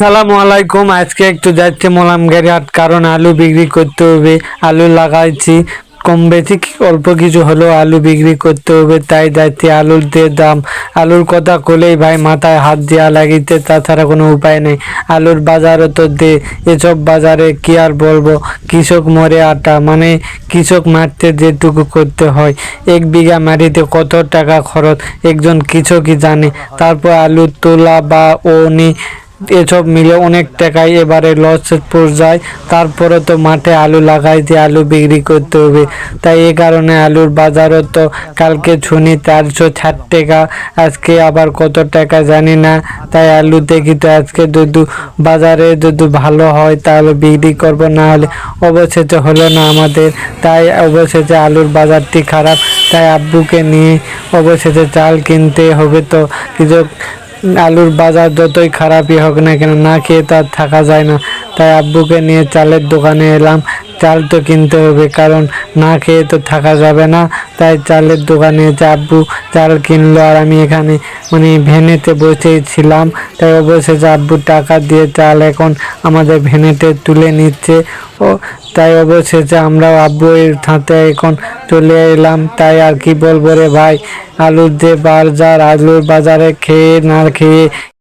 সালামু আলাইকুম। আজকে একটু যাচ্ছে মোলামগাড়ি হাট, কারণ আলু বিক্রি করতে হবে। আলু লাগাইছি, কম বেশি অল্প কিছু হলেও আলু বিক্রি করতে হবে, তাই যাচ্ছি। আলুর যে দাম, আলুর কথা কলেই ভাই মাথায় হাত দেওয়া লাগিতে, তাছাড়া কোনো উপায় নেই। আলুর বাজারও তো দে, এসব বাজারে কি আর বলবো, কৃষক মরে আটা, মানে কৃষক মারতে যেটুকু করতে হয়, 1 বিঘা মাটিতে কত টাকা খরচ একজন কৃষকই জানে। তারপর আলু তোলা বা ওনি এসব মিলে অনেক টাকাই এবারে লস পড়ে যায়। তারপরে তো মাঠে আলু লাগাই দিয়ে আলু বিক্রি করতে হবে, তাই এই কারণে আলুর বাজারও তো কালকে শুনি 460 টাকা, আজকে আবার কত টাকা জানি না। তাই আলু দেখি তো আজকে যদি বাজারে যদি ভালো হয় তাহলে বিক্রি করব, না হলে অবশেষে হলো না আমাদের। তাই অবশেষে আলুর বাজারটি খারাপ, তাই আব্বুকে নিয়ে অবশেষে চাল কিনতে হবে। তো কিছু আলুর বাজার যতই খারাপই হোক না কেন, না খেয়ে তো আর থাকা যায় না। তাই আব্বুকে নিয়ে চালের দোকানে এলাম, চাল তো কিনতে হবে, কারণ না খেয়ে তো থাকা যাবে না। তাই চালের দোকানে এসে আব্বু চাল কিনলো, আর আমি এখানে মানে ভ্যানেতে বসেছিলাম। তাই অবশেষে আব্বু টাকা দিয়ে চাল এখন আমাদের ভ্যানেতে তুলে নিচ্ছে। ও তাই অবশেষে আমরাও আব্বু এর সাথে এখন চলে এলাম। তাই আর কি বলবো রে ভাই, আলুর যে বাজার, আলুর বাজারে খেয়ে না খেয়ে